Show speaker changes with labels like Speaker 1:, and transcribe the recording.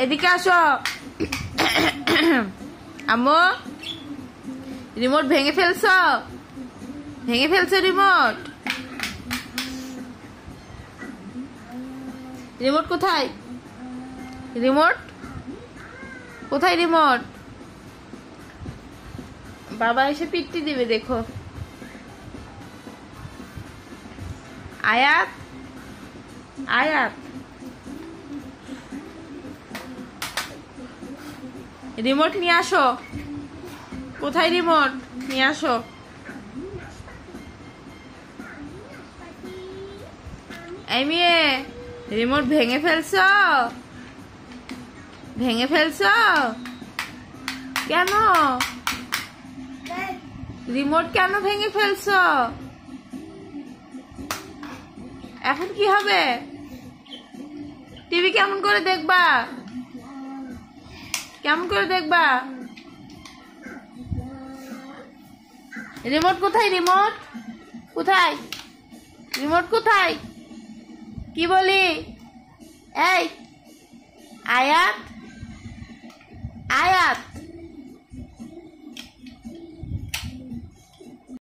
Speaker 1: এদিকে আসো। আম্মু রিমোট ভেঙে ফেলছো? ভেঙে ফেলছো রিমোট? রিমোট কোথায়? রিমোট কোথায়? রিমোট বাবা এসে পিট্টি দিবে দেখো। আয়াত আয়াত রিমোট নিয়ে আসো। কোথায় রিমোট? নিয়ে আসো। এই মেয়ে রিমোট ভেঙে ফেলছো? ভেঙে ফেলছো কেন? রিমোট কেন ভেঙে ফেলছো? এখন কি হবে? টিভি কেমন করে দেখবা? কেমন করে দেখবা? রিমোট কোথায়? রিমোট কোথায়? রিমোট কোথায়? কি বলি? এই আয়াত আয়াত